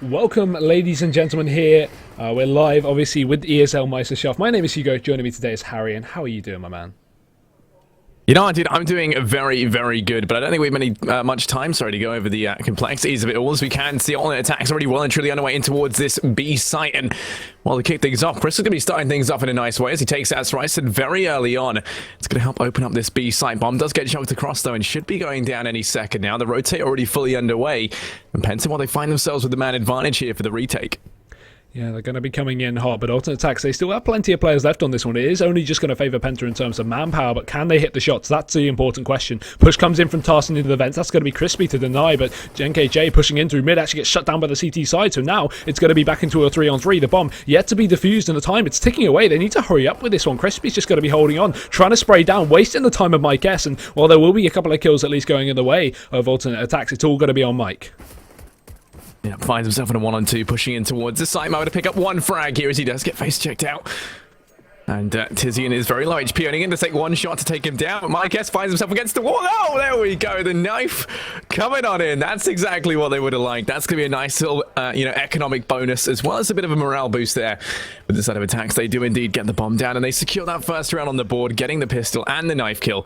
Welcome, ladies and gentlemen, here. We're live, obviously, with ESL Meisterschaft. My name is Hugo. Joining me today is Harry. And how are you doing, my man? You know, dude, I'm doing very, very good, but I don't think we have much time, to go over the complexities of it all. As we can see, all the aTTaX already well and truly underway in towards this B site. And while we kick things off, Chris is going to be starting things off in a nice way as he takes that slice and very early on. It's going to help open up this B site. Bomb does get chunked across, though, and should be going down any second now. The rotate already fully underway. And Penta, while they find themselves with the man advantage here for the retake. Yeah, they're going to be coming in hot, but aTTaX, they still have plenty of players left on this one. It is only just going to favour Penta in terms of manpower, but can they hit the shots? That's the important question. Push comes in from Tarson into the vents. That's going to be crispy to deny, but NKJ pushing in through mid actually gets shut down by the CT side, so now it's going to be back into a 3-on-3. The bomb yet to be defused, and the time it's ticking away. They need to hurry up with this one. Crispy's just going to be holding on, trying to spray down, wasting the time of Mike S, and while there will be a couple of kills at least going in the way of aTTaX, it's all going to be on Mike. Yeah, finds himself in a 1-on-2, pushing in towards the site. Mode to pick up one frag here as he does get face checked out. And Tizian is very low HP, only going to take one shot to take him down. Mike S finds himself against the wall. Oh, there we go. The knife coming on in. That's exactly what they would have liked. That's going to be a nice little, economic bonus, as well as a bit of a morale boost there. With the side of aTTaX, they do indeed get the bomb down, and they secure that first round on the board, getting the pistol and the knife kill.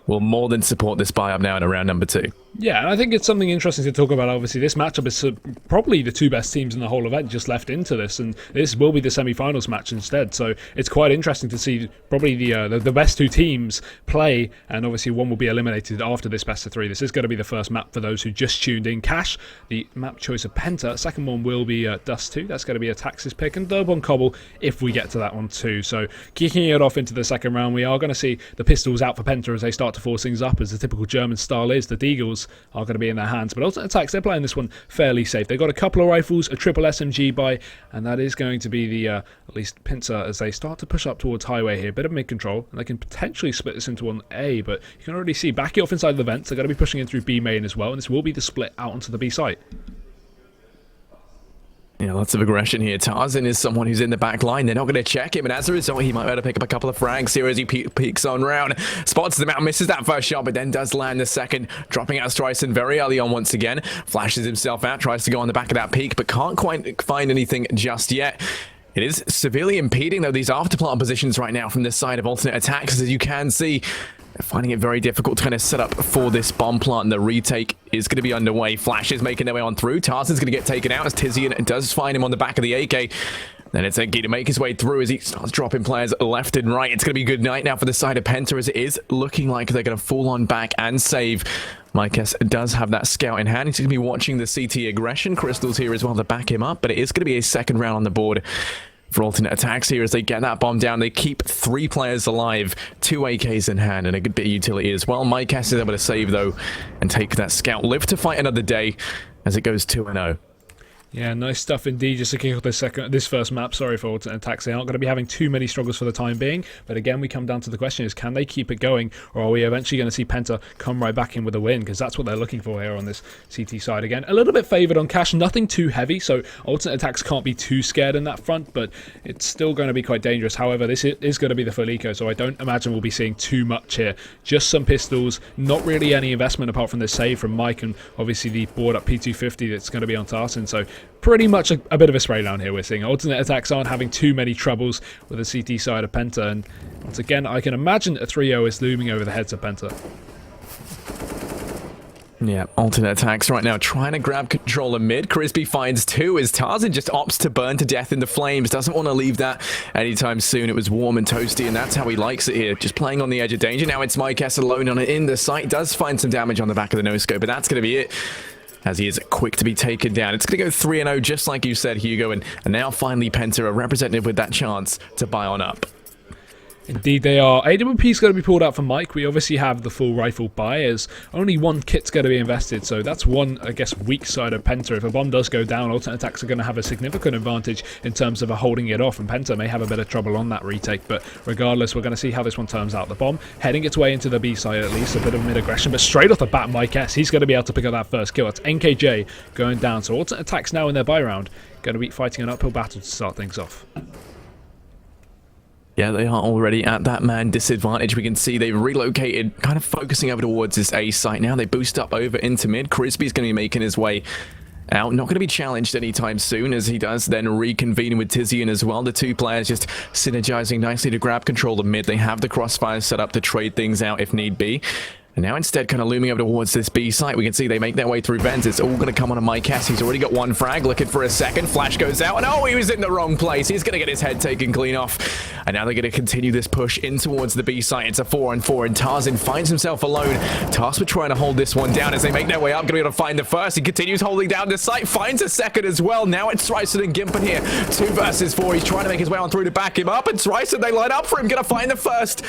Will more than support this buy-up now in round number 2. Yeah, and I think it's something interesting to talk about. Obviously, this matchup is probably the two best teams in the whole event just left into this, and this will be the semi-finals match instead. So it's quite interesting to see probably the best two teams play, and obviously one will be eliminated after this best of 3. This is going to be the first map for those who just tuned in. Cash, the map choice of Penta. Second one will be Dust 2. That's going to be aTTaX's pick, and third one Cobble if we get to that one too. So kicking it off into the second round, we are going to see the pistols out for Penta as they start to force things up, as the typical German style is. The Deagles are going to be in their hands, but aTTaX, they're playing this one fairly safe. They've got a couple of rifles, a triple SMG buy, and that is going to be the at least pincer as they start to push up towards highway here. Bit of mid control, and they can potentially split this into one A, but you can already see backing off inside the vents. They're going to be pushing in through B main as well, and this will be the split out onto the B site. Yeah, lots of aggression here. Tarzan is someone who's in the back line. They're not going to check him, and as a result, he might be able to pick up a couple of frags here as he peeks on round. Spots them out, misses that first shot, but then does land the second, dropping out Streisand very early on once again. Flashes himself out, tries to go on the back of that peak, but can't quite find anything just yet. It is severely impeding, though, these afterplant positions right now from this side of alternate aTTaX, as you can see. They're finding it very difficult to kind of set up for this bomb plant, and the retake is going to be underway. Flashes making their way on through. Tarzan's going to get taken out as Tizian does find him on the back of the AK. Then it's Enki to make his way through as he starts dropping players left and right. It's going to be a good night now for the side of Penta, as it is looking like they're going to fall on back and save. Mike S does have that scout in hand. He's going to be watching the CT aggression crystals here as well to back him up, but it is going to be a second round on the board for alternate aTTaX here as they get that bomb down. They keep 3 players alive, 2 AKs in hand, and a good bit of utility as well. Mike S is able to save, though, and take that scout. Live to fight another day as it goes 2-0. Yeah, nice stuff indeed. Just to kick off this first map, sorry for alternate aTTaX. They aren't going to be having too many struggles for the time being, but again, we come down to the question is, can they keep it going, or are we eventually going to see Penta come right back in with a win? Because that's what they're looking for here on this CT side. Again, a little bit favoured on Cash, nothing too heavy, so alternate aTTaX can't be too scared in that front, but it's still going to be quite dangerous. However, this is going to be the full eco, so I don't imagine we'll be seeing too much here. Just some pistols, not really any investment apart from the save from Mike, and obviously the board up P250 that's going to be on Tartan, so pretty much a bit of a spray down here we're seeing. Alternate aTTaX aren't having too many troubles with the CT side of Penta, and once again, I can imagine a 3-0 is looming over the heads of Penta. Yeah, alternate aTTaX right now trying to grab control of mid. Crispy finds 2 as Tarzan just opts to burn to death in the flames. Doesn't want to leave that anytime soon. It was warm and toasty, and that's how he likes it here. Just playing on the edge of danger. Now it's Mike S alone on it in the site. Does find some damage on the back of the no-scope, but that's going to be it, as he is quick to be taken down. It's going to go 3-0, just like you said, Hugo, and now finally Penta, a representative with that chance to buy on up. Indeed they are. AWP is going to be pulled out for Mike. We obviously have the full rifle buy, as only 1 kit's going to be invested, so that's one, I guess, weak side of Penta. If a bomb does go down, alternate aTTaX are going to have a significant advantage in terms of holding it off, and Penta may have a bit of trouble on that retake, but regardless, we're going to see how this one turns out. The bomb heading its way into the B side, at least, a bit of mid-aggression, but straight off the bat, Mike S, he's going to be able to pick up that first kill. That's NKJ going down, so alternate aTTaX now in their buy round, going to be fighting an uphill battle to start things off. Yeah, they are already at that man disadvantage. We can see they've relocated, kind of focusing over towards this A site now. They boost up over into mid. Crispy's going to be making his way out. Not going to be challenged anytime soon, as he does then reconvene with Tizian as well. The two players just synergizing nicely to grab control of mid. They have the crossfire set up to trade things out if need be. And now instead kind of looming over towards this B site, we can see they make their way through vents. It's all going to come on a Mike S. He's already got one frag, looking for a second. Flash goes out, and oh, he was in the wrong place. He's going to get his head taken clean off. And now they're going to continue this push in towards the B site. It's a 4-on-4, and Tarzan finds himself alone. Tasked with trying to hold this one down as they make their way up. Going to be able to find the first. He continues holding down the site, finds a second as well. Now it's Thryson and Gimpen here. 2 versus 4. He's trying to make his way on through to back him up, and Thryson, they line up for him. Going to find the first.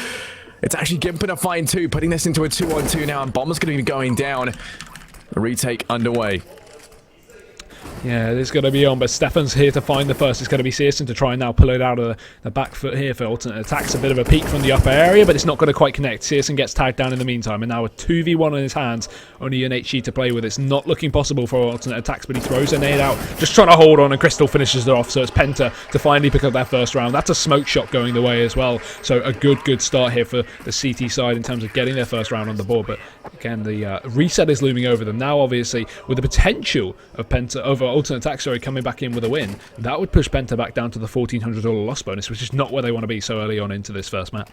It's actually Gimpen a find 2, putting this into a 2-on-2 now, and Bomber's going to be going down. The retake underway. Yeah, it's going to be on, but Stefan's here to find the first. It's going to be Searson to try and now pull it out of the back foot here for alternate attacks. A bit of a peek from the upper area, but it's not going to quite connect. Searson gets tagged down in the meantime, and now a 2v1 in his hands. Only an HG to play with. It's not looking possible for alternate attacks, but he throws a nade out, just trying to hold on, and Crystal finishes it off. So it's Penta to finally pick up that first round. That's a smoke shot going the way as well. So a good start here for the CT side in terms of getting their first round on the board. But again, the reset is looming over them now. Obviously, with the potential of Penta over alternate attacks, coming back in with a win, that would push Penta back down to the $1,400 loss bonus, which is not where they want to be so early on into this first map.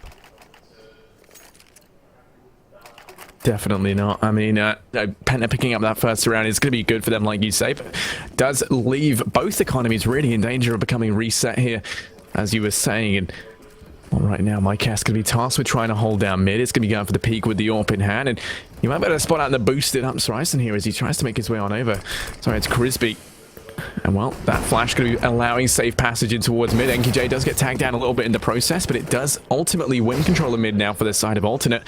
Definitely not. I mean, Penta picking up that first round is going to be good for them, like you say, but does leave both economies really in danger of becoming reset here, as you were saying. And well, right now, Mike S going to be tasked with trying to hold down mid. It's going to be going for the peak with the AWP in hand, and you might be able to spot out the boosted up Thryson here as he tries to make his way on over. Sorry, it's Crisby. And well, that flash going to be allowing safe passage in towards mid. NKJ does get tagged down a little bit in the process, but it does ultimately win control of mid now for the side of alternate.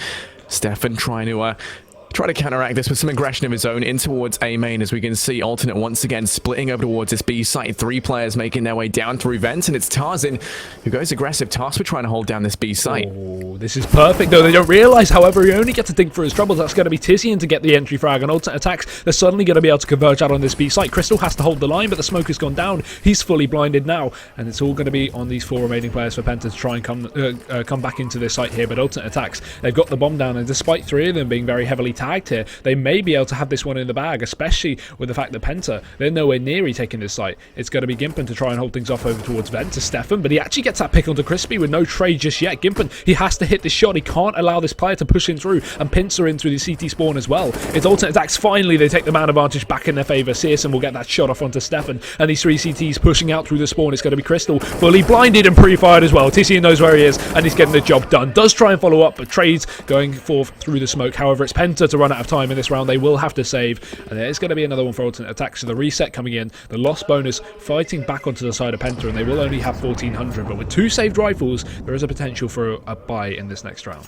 Stefan trying to counteract this with some aggression of his own in towards A main, as we can see alternate once again splitting over towards this B site. 3 players making their way down through vents, and it's Tarzan who goes aggressive. Tasked with trying to hold down this B site. Oh, this is perfect though. They don't realise, however, he only gets to dig for his troubles. That's going to be Tizian to get the entry frag, and alternate attacks, they're suddenly going to be able to converge out on this B site. Crystal has to hold the line, but the smoke has gone down. He's fully blinded now, and it's all going to be on these 4 remaining players for Penta to try and come back into this site here. But alternate attacks, they've got the bomb down, and despite 3 of them being very heavily tagged here, they may be able to have this one in the bag, especially with the fact that Penta, they're nowhere near retaking this site. It's going to be Gimpen to try and hold things off over towards Vent to Stefan, but he actually gets that pick onto Crispy with no trade just yet. Gimpen, he has to hit this shot. He can't allow this player to push him through, and Pincer in through the CT spawn as well. It's alternate attacks. Finally, they take the man advantage back in their favour. Searson will get that shot off onto Stefan, and these 3 CTs pushing out through the spawn. It's going to be Crystal, fully blinded and pre-fired as well. Tizian knows where he is, and he's getting the job done. Does try and follow up, but trades going forth through the smoke. However, it's Penta to run out of time in this round. They will have to save, and there's going to be another one for alternate attacks. So the reset coming in, the loss bonus fighting back onto the side of Penta, and they will only have 1,400, but with 2 saved rifles, there is a potential for a buy in this next round.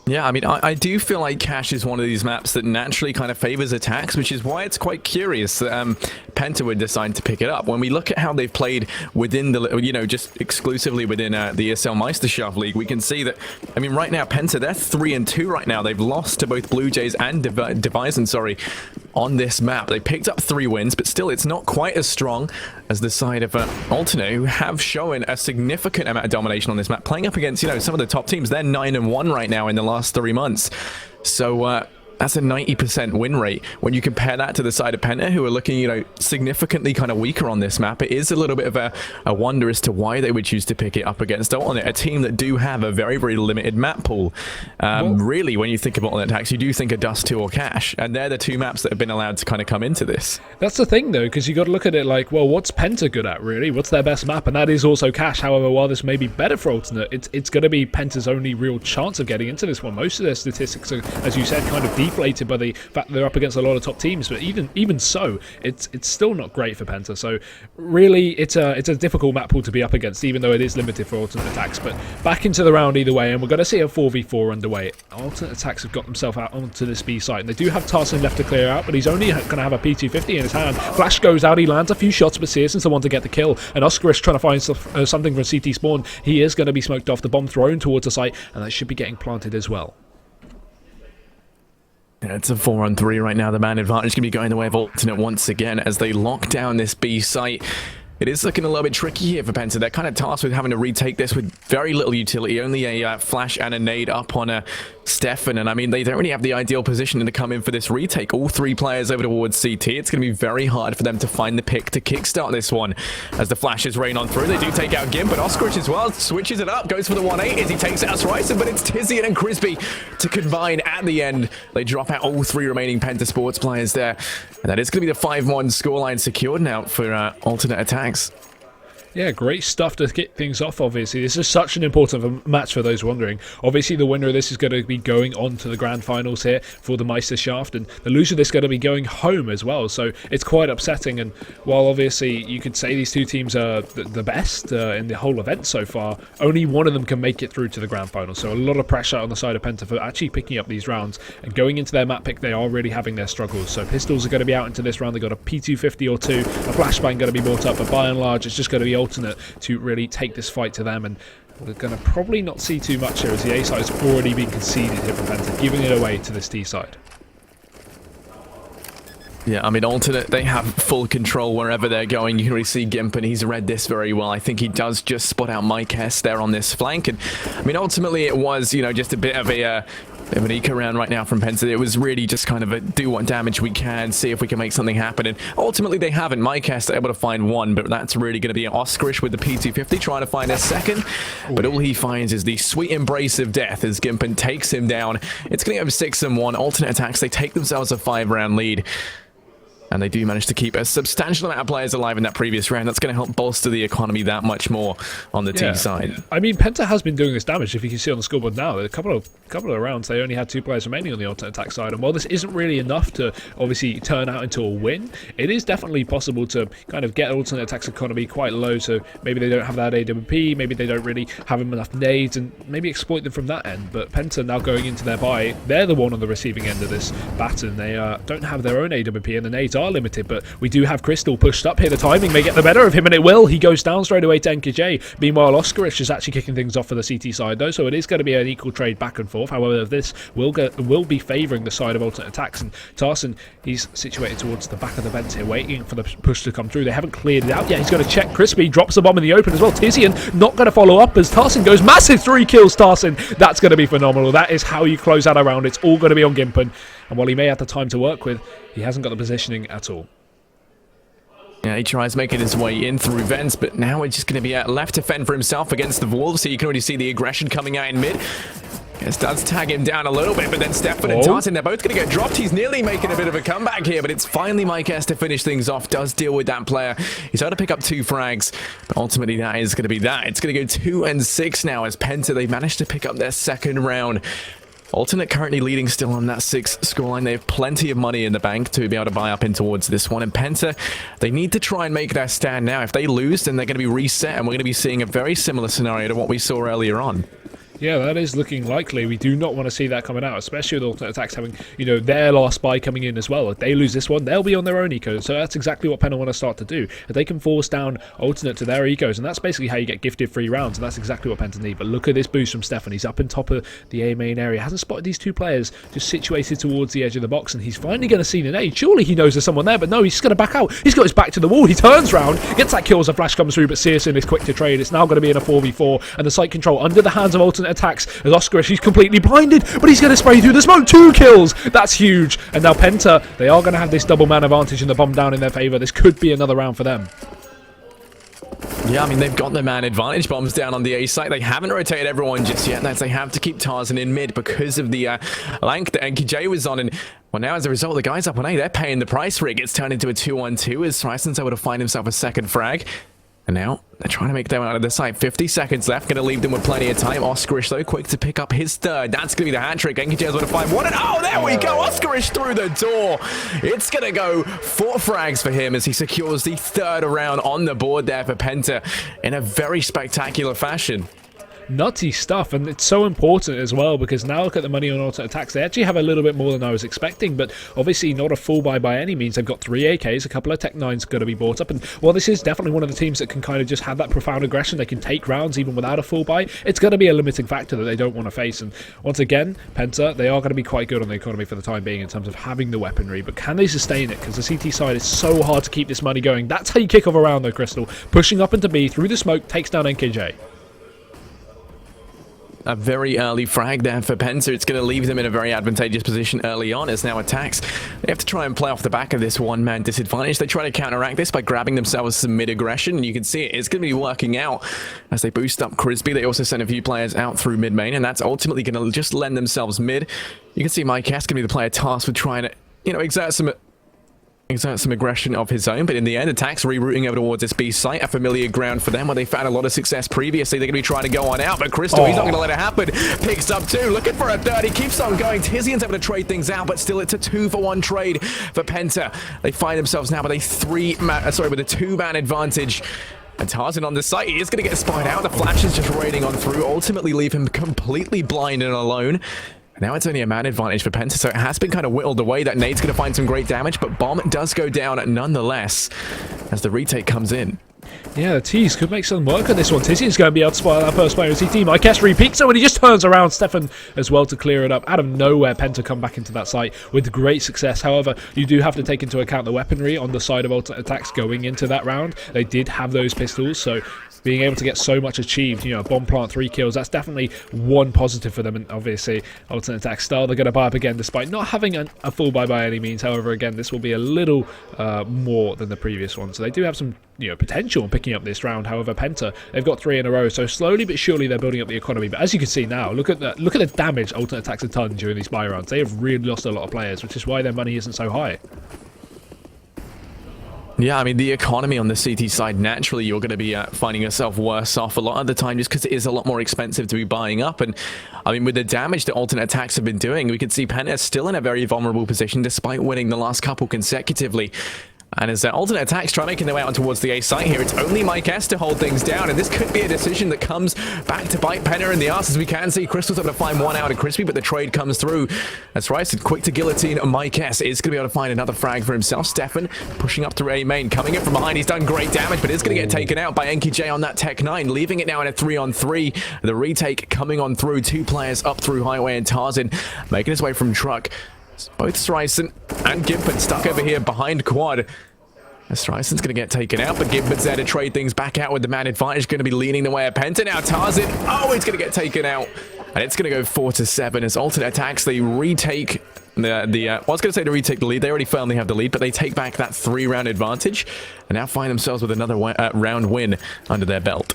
Yeah, I mean, I do feel like Cash is one of these maps that naturally kind of favors attacks, which is why it's quite curious that Penta would decide to pick it up. When we look at how they've played within the, just exclusively within the ESL Meisterschaft League, we can see that, I mean, right now, Penta, they're 3-2 right now. They've lost to both Blue Jays and Devisen, on this map. They picked up 3 wins, but still, it's not quite as strong as the side of Alternate, who have shown a significant amount of domination on this map, playing up against, some of the top teams. They're 9-1 right now in the last 3 months. So that's a 90% win rate. When you compare that to the side of Penta, who are looking, significantly kind of weaker on this map, it is a little bit of a wonder as to why they would choose to pick it up against Alternate, a team that do have a very, very limited map pool. Really, when you think about Alternate attacks, you do think of Dust 2 or Cash, and they're the 2 maps that have been allowed to kind of come into this. That's the thing, though, because you got to look at it like, well, what's Penta good at, really? What's their best map? And that is also Cash. However, while this may be better for Alternate, it's going to be Penta's only real chance of getting into this one. Most of their statistics are, as you said, kind of deflated by the fact that they're up against a lot of top teams, but even so, it's still not great for Penta. So really, it's a difficult map pool to be up against, even though it is limited for alternate attacks. But back into the round either way, and we're going to see a 4v4 underway. Alternate attacks have got themselves out onto this B site, and they do have Tarzan left to clear out, but he's only going to have a P250 in his hand. Flash goes out, he lands a few shots, but Searson's the one to get the kill, and Oscar is trying to find something from CT spawn. He is going to be smoked off, the bomb thrown towards the site, and that should be getting planted as well. Yeah, it's a 4-on-3 right now. The man advantage going to be going the way of Alternate once again as they lock down this B site. It is looking a little bit tricky here for Penta. They're kind of tasked with having to retake this with very little utility. Only a flash and a nade up on Stefan. And I mean, they don't really have the ideal position to come in for this retake. All three players over towards CT. It's going to be very hard for them to find the pick to kickstart this one. As the flashes rain on through, they do take out Gimp, but Oscarich as well switches it up, goes for the 1-8 as he takes out Streisand, but it's Tizian and Crispy to combine at the end. They drop out all three remaining Penta Sports players there. And that is going to be the 5-1 scoreline secured now for alternate attacks. Yeah, great stuff to get things off, obviously. This is such an important match for those wondering. Obviously, the winner of this is going to be going on to the grand finals here for the Meisterschaft, and the loser of this is going to be going home as well. So it's quite upsetting, and while obviously you could say these two teams are the best in the whole event so far, only one of them can make it through to the grand final. So a lot of pressure on the side of Penta for actually picking up these rounds, and going into their map pick, they are really having their struggles. So pistols are going to be out into this round. They've got a P250 or two, a flashbang going to be brought up, but by and large, it's just going to be alternate to really take this fight to them, and we're going to probably not see too much here as the A side has already been conceded here from Penta, giving it away to this D side. Yeah, I mean, alternate, they have full control wherever they're going. You can really see Gimp, and he's read this very well. I think he does just spot out Mike Hess there on this flank, and I mean, ultimately it was, you know, just a bit of an eco round right now from Penta. It was really just kind of a do what damage we can, see if we can make something happen, and ultimately they haven't. Mike Hess able to find one, but that's really going to be Oscarish with the P250 trying to find a second, but all he finds is the sweet embrace of death as Gimpin takes him down. It's going to go 6-1. Alternate attacks, they take themselves a 5-round lead. And they do manage to keep a substantial amount of players alive in that previous round. That's going to help bolster the economy that much more on the T side. I mean, Penta has been doing this damage, if you can see on the scoreboard now. A couple of rounds, they only had 2 players remaining on the alternate attack side. And while this isn't really enough to obviously turn out into a win, it is definitely possible to kind of get alternate attack's economy quite low. So maybe they don't have that AWP, maybe they don't really have enough nades, and maybe exploit them from that end. But Penta now going into their buy, they're the one on the receiving end of this baton. They don't have their own AWP, and the nades are limited, but we do have Crystal pushed up here. The timing may get the better of him, and it will. He goes down straight away to NKJ. Meanwhile, Oscarish is actually kicking things off for the CT side, though, so it is going to be an equal trade back and forth. However, this will be favouring the side of alternate attacks, and Tarson, he's situated towards the back of the vents here, waiting for the push to come through. They haven't cleared it out yet. He's going to check Crispy, drops the bomb in the open as well. Tizian not going to follow up as Tarson goes massive 3 kills. Tarson, that's going to be phenomenal. That is how you close out a round. It's all going to be on Gimpin, and while he may have the time to work with, he hasn't got the positioning at all. Yeah, he tries making his way in through vents, but now it's just going to be left to fend for himself against the Wolves, so you can already see the aggression coming out in mid. Yes, does tag him down a little bit, but then Stefan and Tartan, they're both going to get dropped. He's nearly making a bit of a comeback here, but it's finally Mike S to finish things off. Does deal with that player. He's able to pick up 2 frags, but ultimately that is going to be that. It's going to go 2-6 now as Penta, they managed to pick up their second round. Alternate currently leading still on that 6 scoreline. They have plenty of money in the bank to be able to buy up in towards this one. And Penta, they need to try and make their stand now. If they lose, then they're going to be reset, and we're going to be seeing a very similar scenario to what we saw earlier on. Yeah, that is looking likely. We do not want to see that coming out, especially with alternate attacks having, you know, their last buy coming in as well. If they lose this one, they'll be on their own eco. So that's exactly what Penta want to start to do. If they can force down alternate to their ecos, and that's basically how you get gifted free rounds, and that's exactly what Penta need. But look at this boost from Stefan. He's up in top of the A main area. Hasn't spotted these 2 players just situated towards the edge of the box, and he's finally going to see the nade. Surely he knows there's someone there, but no, he's just going to back out. He's got his back to the wall. He turns round, gets that kill as a flash comes through, but Searson is quick to trade. It's now going to be in a 4v4, and the site control under the hands of alternate attacks as Oscarish, he's completely blinded, but he's going to spray through the smoke. 2 kills! That's huge. And now Penta, they are going to have this double man advantage and the bomb down in their favour. This could be another round for them. Yeah, I mean, they've got the man advantage. Bombs down on the A site. They haven't rotated everyone just yet. That's they have to keep Tarzan in mid because of the length that NKJ was on. And, well, now as a result, the guys up on A, they're paying the price for it. It gets turned into a 2-on-2 as Streisand's able to find himself a second frag. And now they're trying to make their way out of the site. 50 seconds left. Going to leave them with plenty of time. Oscarish, though, quick to pick up his third. That's going to be the hat trick. NKJ has 1-5-1. And oh, there we go. Oscarish through the door. It's going to go 4 frags for him as he secures the 3rd round on the board there for Penta in a very spectacular fashion. nutty stuff, and it's so important as well, because now look at the money on aTTaX. They actually have a little bit more than I was expecting, but obviously not a full buy by any means. They've got 3 AKs, a couple of Tech 9s going to be bought up, and while this is definitely one of the teams that can kind of just have that profound aggression, they can take rounds even without a full buy, it's going to be a limiting factor that they don't want to face. And once again, Penta, they are going to be quite good on the economy for the time being in terms of having the weaponry, but can they sustain it? Because the CT side is so hard to keep this money going. That's how you kick off a round though, Crystal. Pushing up into B through the smoke, takes down NKJ. A very early frag there for Penta. It's going to leave them in a very advantageous position early on as now aTTaX. They have to try and play off the back of this one-man disadvantage. They try to counteract this by grabbing themselves some mid-aggression, and you can see it's going to be working out as they boost up Crispy. They also send a few players out through mid-main, and that's ultimately going to just lend themselves mid. You can see Mike S going to be the player tasked with trying to, exert some aggression of his own, but in the end, aTTaX rerouting over towards this B site, a familiar ground for them where they found a lot of success previously. They're going to be trying to go on out, but Crystal, he's not going to let it happen. Picks up 2, looking for a third. He keeps on going. Tizian's able to trade things out, but still it's a 2-for-1 trade for Penta. They find themselves now with a 2-man advantage. And Tarzan on the site, he is going to get spied out. The flash is just raiding on through, ultimately leave him completely blind and alone. Now it's only a man advantage for Penta, so it has been kind of whittled away. That nade's going to find some great damage, but bomb does go down nonetheless as the retake comes in. Yeah, the T's could make some work on this one. Tizian's going to be able to spy that first player in CT. Meisterschaft re-peeks, and he just turns around. Stefan as well to clear it up. Out of nowhere, Penta come back into that site with great success. However, you do have to take into account the weaponry on the side of aTTaX going into that round. They did have those pistols, so being able to get so much achieved, bomb plant 3 kills, that's definitely one positive for them. And obviously, aTTaX style, they're going to buy up again despite not having a full buy by any means. However, again, this will be a little more than the previous one. So they do have some potential in picking up this round. However, Penta, they've got 3 in a row, so slowly but surely they're building up the economy. But as you can see now, look at the damage aTTaX have done during these buy rounds. They have really lost a lot of players, which is why their money isn't so high. Yeah, I mean, the economy on the CT side, naturally, you're going to be finding yourself worse off a lot of the time just because it is a lot more expensive to be buying up. And, I mean, with the damage that aTTaX have been doing, we can see Penta still in a very vulnerable position despite winning the last couple consecutively. And as aTTaX try making their way out towards the A site here, it's only Mike S to hold things down, and this could be a decision that comes back to bite Penta in the arse. As we can see, Crystal's able to find one out of Crispy, but the trade comes through. That's right, so quick to guillotine. Mike S is going to be able to find another frag for himself. Stefan pushing up through A main, coming in from behind. He's done great damage, but is going to get taken out by NKJ on that Tech 9, leaving it now in a 3-on-3. The retake coming on through, 2 players up through Highway, and Tarzan making his way from truck. Both Streisand and Gimpert stuck over here behind quad. Streisand's going to get taken out, but Gimpert's there to trade things back out with the man advantage. Going to be leaning the way of Penta. Now Tarzan, he's going to get taken out. And it's going to go 4-7 as aTTaX, they retake I was going to say to retake the lead. They already firmly have the lead, but they take back that 3-round advantage and now find themselves with another round win under their belt.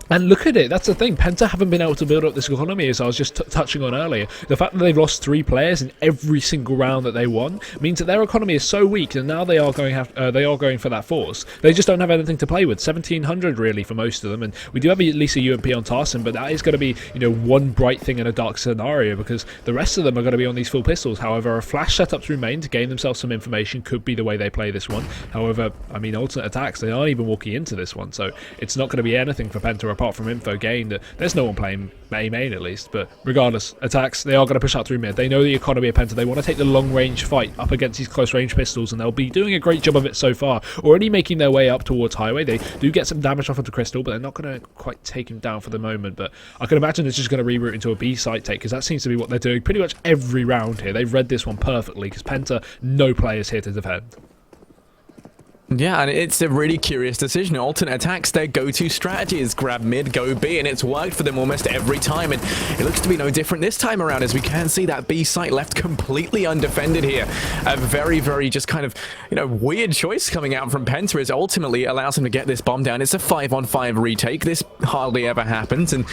And look at it, that's the thing. Penta haven't been able to build up this economy, as I was just touching on earlier. The fact that they've lost 3 players in every single round that they won means that their economy is so weak, and now they are going for that force. They just don't have anything to play with. 1700 really for most of them, and we do have at least a UMP on Tarzan, but that is going to be one bright thing in a dark scenario, because the rest of them are going to be on these full pistols. However, a flash setup through main to gain themselves some information could be the way they play this one. However, I mean, aTTaX, they aren't even walking into this one, so it's not going to be anything for Penta apart from info gained. There's no one playing main at least, but regardless, aTTaX, they are going to push out through mid. They know the economy of Penta. They want to take the long range fight up against these close range pistols, and they'll be doing a great job of it so far. Already making their way up towards Highway. They do get some damage off of the Crystal, but they're not going to quite take him down for the moment. But I can imagine it's just going to reroute into a B site take, because that seems to be what they're doing pretty much every round here. They've read this one perfectly, because Penta, no players here to defend. Yeah, and it's a really curious decision. aTTaX, their go-to strategy is grab mid, go B, and it's worked for them almost every time, and it looks to be no different this time around, as we can see that B site left completely undefended here. A very, very just kind of, weird choice coming out from Penta is ultimately allows them to get this bomb down. It's a 5-on-5 retake. This hardly ever happens, and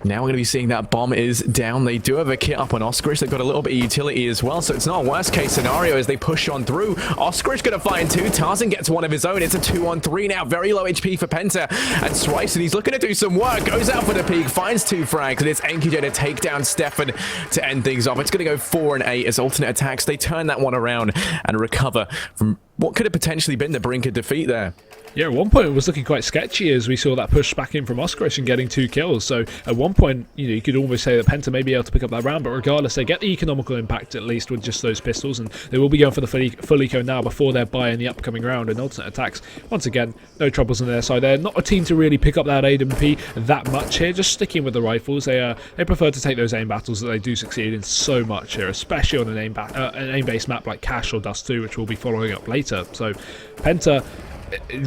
now we're going to be seeing that bomb is down. They do have a kit up on Oskarish. They've got a little bit of utility as well, so it's not a worst case scenario as they push on through. Oskarish going to find 2. Tarzan gets one of his own. It's a 2-on-3 now. Very low HP for Penta. And Streisand, he's looking to do some work. Goes out for the peak, finds 2 frags, and it's NKJ to take down Stefan to end things off. It's going to go 4-8 as aTTaX. They turn that one around and recover from what could have potentially been the brink of defeat there. Yeah, at one point it was looking quite sketchy as we saw that push back in from Oskarish and getting 2 kills. So at one point, you could almost say that Penta may be able to pick up that round, but regardless, they get the economical impact at least with just those pistols, and they will be going for the full eco now before their buy in the upcoming round. And alternate attacks, once again, no troubles on their side. They're not a team to really pick up that AWP that much here, just sticking with the rifles. They prefer to take those aim battles that they do succeed in so much here, especially on an aim-based map like Cash or Dust 2, which we'll be following up later. So Penta,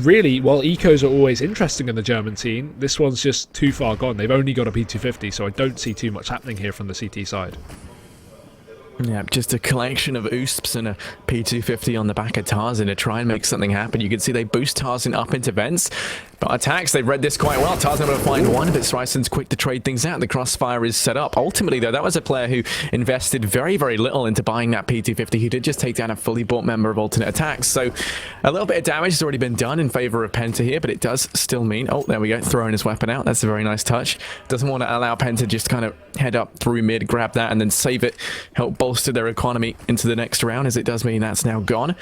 really, while ecos are always interesting in the German team, this one's just too far gone. They've only got a P250, so I don't see too much happening here from the CT side. Yeah, just a collection of Oosps and a P250 on the back of Tarzan to try and make something happen. You can see they boost Tarzan up into vents, but aTTaX, they've read this quite well. Tarzan able to find one, but Streisand's quick to trade things out. The crossfire is set up. Ultimately, though, that was a player who invested very, very little into buying that P250. He did just take down a fully bought member of alternate aTTaX, so a little bit of damage has already been done in favor of Penta here, but it does still mean... Oh, there we go, throwing his weapon out. That's a very nice touch. Doesn't want to allow Penta just kind of head up through mid, grab that, and then save it, help bolster their economy into the next round, as it does mean that's now gone.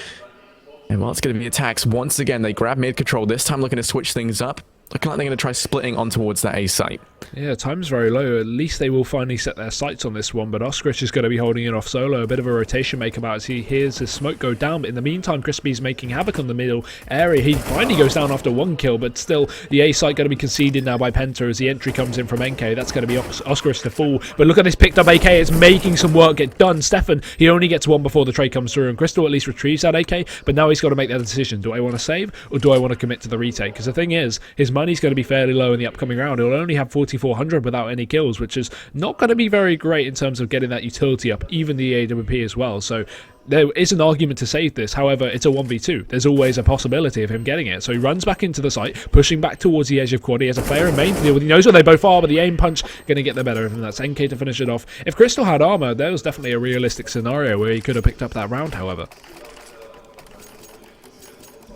And well, it's going to be aTTaX once again. They grab mid control, this time looking to switch things up. Looking like they're going to try splitting on towards that A site. Yeah, time's very low. At least they will finally set their sights on this one, but Oskarish is going to be holding it off solo. A bit of a rotation make about as he hears his smoke go down, but in the meantime, Crispy's making havoc on the middle area. He finally goes down after 1 kill, but still, the A site going to be conceded now by Penta as the entry comes in from NK. That's going to be Oskarish to fall, but look at this picked up AK. It's making some work get done. Stefan, he only gets 1 before the trade comes through, and Crystal at least retrieves that AK, but now he's got to make that decision. Do I want to save, or do I want to commit to the retake? Because the thing is, his money's going to be fairly low in the upcoming round. He'll only have 4,400 without any kills, which is not going to be very great in terms of getting that utility up, even the AWP as well. So there is an argument to save this. However, it's a 1v2. There's always a possibility of him getting it. So he runs back into the site, pushing back towards the edge of quad. He has a player in main to deal with. He knows where they both are, but the aim punch going to get the better of him. That's NK to finish it off. If Crystal had armor, there was definitely a realistic scenario where he could have picked up that round, however.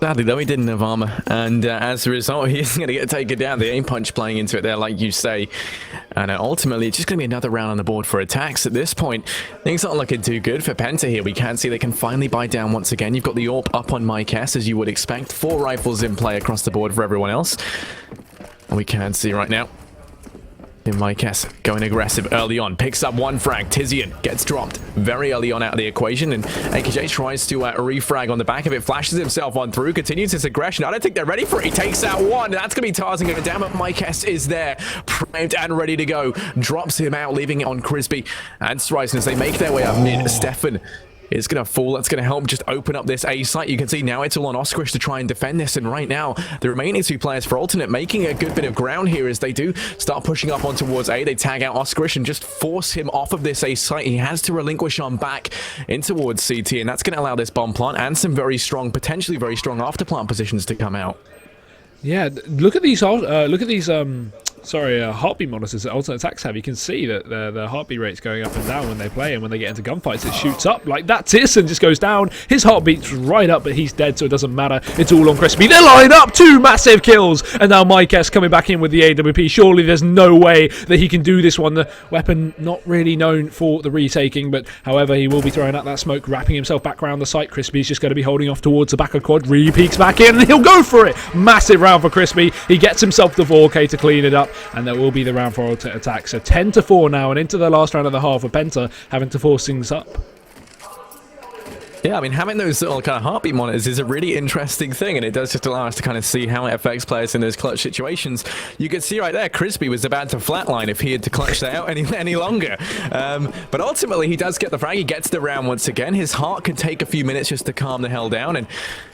Sadly, though, he didn't have armor, and as a result, he's going to get taken down. The aim punch playing into it there, like you say. And ultimately, it's just going to be another round on the board for aTTaX. At this point, things aren't looking too good for Penta here. We can see they can finally buy down once again. You've got the AWP up on Mike S, as you would expect. 4 rifles in play across the board for everyone else. And we can see right now, Mike S going aggressive early on, picks up 1 frag. Tizian gets dropped very early on out of the equation, and AKJ tries to refrag on the back of it, flashes himself on through, continues his aggression. I don't think they're ready for it. He takes out 1. That's going to be Tarzan going down, but Mike S is there, primed and ready to go. Drops him out, leaving it on Crispy and Streisand as they make their way up mid. Stefan is going to fall. That's going to help just open up this A site. You can see now it's all on Oskarish to try and defend this, and right now the remaining 2 players for alternate making a good bit of ground here as they do start pushing up on towards A. They tag out Oskarish and just force him off of this A site. He has to relinquish on back in towards CT, and that's going to allow this bomb plant and some very strong, potentially very strong after plant positions to come out. Yeah, look at these heartbeat monitors that alternate aTTaX have. You can see that the heartbeat rate's going up and down when they play, and when they get into gunfights it shoots up. Like that, Tisson just goes down, his heartbeat's right up, but he's dead, so it doesn't matter. It's all on Crispy. They line up 2 massive kills, and now Mike S coming back in with the AWP. Surely there's no way that he can do this one. The weapon not really known for the retaking, but however he will be throwing out that smoke, wrapping himself back around the site. Crispy's just going to be holding off towards the back of quad. Peeks back in, and he'll go for it. Massive round for Crispy. He gets himself the 4K to clean it up, and that will be the round for alternate aTTaX. So 10-4 now, and into the last round of the half with Penta having to force things up. Yeah, I mean, having those little kind of heartbeat monitors is a really interesting thing, and it does just allow us to kind of see how it affects players in those clutch situations. You can see right there, Crispy was about to flatline if he had to clutch that out any longer. But ultimately, he does get the frag. He gets the round once again. His heart could take a few minutes just to calm the hell down, and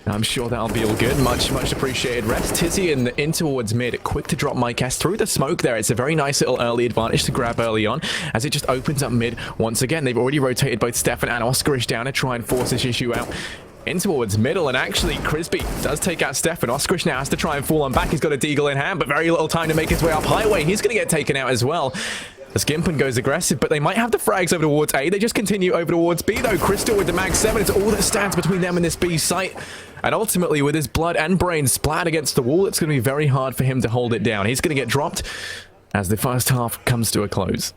I'm sure that'll be all good. Much appreciated rest. Tizzy in towards mid, quick to drop Mike S through the smoke there. It's a very nice little early advantage to grab early on, as it just opens up mid once again. They've already rotated both Stefan and Oskarish down to try and force this issue out in towards middle, and actually Crispy does take out Stefan. Oskarish now has to try and fall on back. He's got a deagle in hand, but very little time to make his way up highway. He's going to get taken out as well. The Skimpen goes aggressive, but they might have the frags over towards A. They just continue over towards B, though. Crystal with the mag 7. It's all that stands between them and this B site. And ultimately, with his blood and brains splat against the wall, it's going to be very hard for him to hold it down. He's going to get dropped as the first half comes to a close.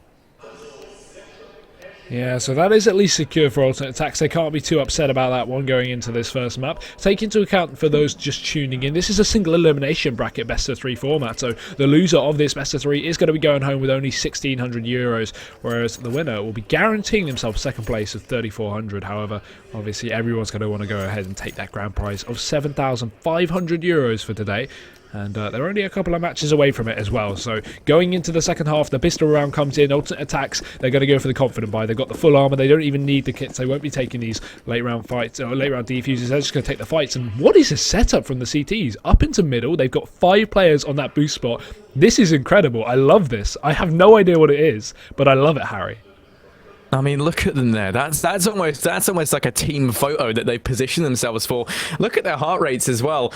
Yeah, so that is at least secure for Alternate Attacks. They can't be too upset about that one going into this first map. Take into account for those just tuning in, this is a single elimination bracket best of 3 format, so the loser of this best of 3 is going to be going home with only 1,600 euros, whereas the winner will be guaranteeing themselves second place of 3,400. However, obviously everyone's going to want to go ahead and take that grand prize of 7,500 euros for today. And they're only a couple of matches away from it as well. So going into the second half, the pistol round comes in, Alternate Attacks, they're going to go for the confident buy. They've got the full armor, they don't even need the kits. They won't be taking these late round fights or late round defuses. They're just going to take the fights. And what is this setup from the CTs? Up into middle, they've got 5 players on that boost spot. This is incredible. I love this. I have no idea what it is, but I love it, Harry. I mean, look at them there. That's almost like a team photo that they position themselves for. Look at their heart rates as well.